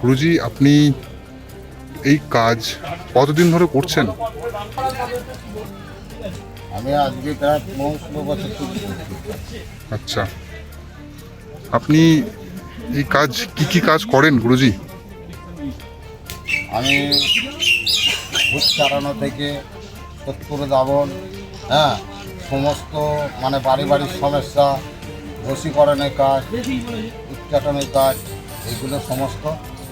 গুরুজি, আপনি এই কাজ কতদিন ধরে করছেন? আমি আজকে প্রায় 16 বছর করছি। আচ্ছা, আপনি এই কাজ কি কাজ করেন গুরুজি? আমি ভূত চালানো থেকে শত্রু দাবন, হ্যাঁ, সমস্ত মানে পারিবারিক সমস্যা, বশীকরণের কাজ, উচ্চাটনের কাজ, এগুলো সমস্ত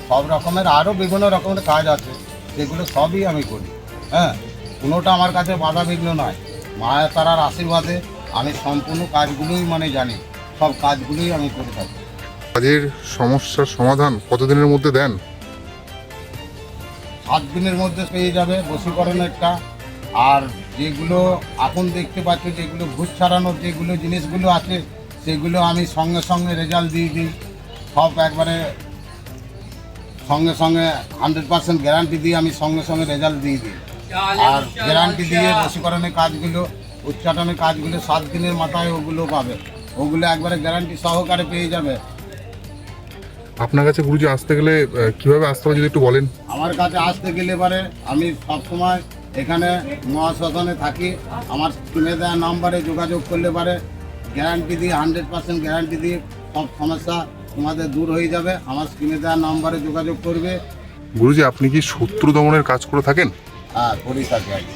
সব রকমের আরও বিভিন্ন রকমের কাজ আছে, সেগুলো সবই আমি করি। হ্যাঁ, কোনোটা আমার কাছে বাধা বিঘ্ন নয়। মায়া তারার আশীর্বাদে আমি সম্পূর্ণ কাজগুলোই মানে জানি, সব কাজগুলোই আমি করে থাকি। কাজের সমস্যার সমাধান কতদিনের মধ্যে দেন? 7 দিনের মধ্যে পেয়ে যাবে বশীকরণেরটা। আর যেগুলো এখন দেখতে পাচ্ছ, যেগুলো ভূত ছাড়ানোর যেগুলো জিনিসগুলো আছে, সেগুলো আমি সঙ্গে সঙ্গে রেজাল্ট দিয়ে দিই। সব একবারে সঙ্গে সঙ্গে 100% গ্যারান্টি দিয়ে আমি সঙ্গে সঙ্গে রেজাল্ট দিয়ে দিই। আর গ্যারান্টি দিয়ে বশীকরণের কাজগুলো, উচ্চাটনের কাজগুলো 7 দিনের মাথায় ওগুলো পাবে। ওগুলো একবারে গ্যারান্টি সহকারে পেয়ে যাবে। আপনার কাছে গুরুজি আসতে গেলে কিভাবে আসতে হবে যদি একটু বলেন? আমার কাছে আসতে গেলে পারে আমি সবসময় এখানে মহাশ্মশানে থাকি। আমার স্ক্রিনে দেওয়া নাম্বারে যোগাযোগ করলে পারে গ্যারান্টি দিয়ে 100% গ্যারান্টি দিয়ে সব সমস্যা তোমাদের দূর হয়ে যাবে। আমার স্ক্রিনে দেওয়া নাম্বারে যোগাযোগ করবে। গুরুজি, আপনি কি শত্রু দমনের কাজ করে থাকেন? হ্যাঁ, করি থাকি আর কি।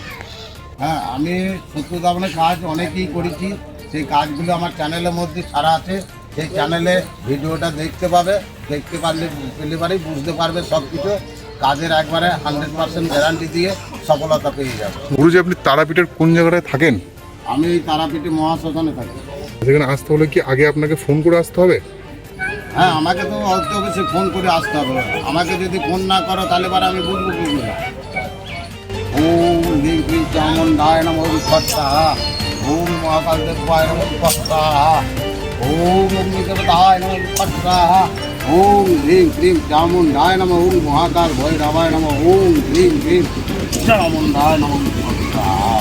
হ্যাঁ, আমি শত্রু দমনের কাজ অনেকেই করেছি। সেই কাজগুলো আমার চ্যানেলের মধ্যে ছাড়া আছে। সেই চ্যানেলে ভিডিওটা দেখতে পাবে, দেখতে পেলে পারেই বুঝতে পারবে সব কিছু। কাজের একবারে 100% গ্যারান্টি দিয়ে সফলতা পেয়ে যাবে। গুরুজি, আপনি তারাপীঠের কোন জায়গাটায় থাকেন? আমি তারাপীঠে মহাশ্মশানে থাকি। সেখানে আসতে হলে কি আগে আপনাকে ফোন করে আসতে হবে? হ্যাঁ, আমাকে তো অবশ্যই ফোন করে আসতে হবে। আমাকে যদি ফোন না করো তাহলে পরে আমি বুঝবো কি করে। ওম হ্রিং ক্লিং চামুণ্ডায় নমঃ স্বাহা। ওম মহাকাল দেবায় নমঃ স্বাহা। ওম অগ্নিদেবতায় নমঃ স্বাহা। ওম হ্রিং ক্লিং চামুণ্ডায় নমঃ। ওম মহাকাল ভৈরবায় নমঃ। ওম হ্রিং ক্লিং চামুণ্ডায় নমঃ স্বাহা।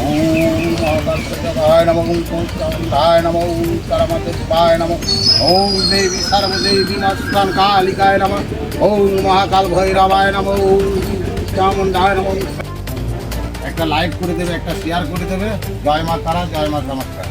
ওম মহাকাল দেবায় নমঃ। ওম চামুণ্ডায় নমঃ। ওম তারামাদেবায় নমঃ। ওম দেবী সর্বদেবী নস্তান কালিকায় নমঃ। ওম মহাকাল ভৈরবায় নমঃ। ওম চামুণ্ডায় নমঃ। একটা লাইক করে দেবে, একটা শেয়ার করে দেবে। জয় মা তারা, জয় মা কামাখ্যা।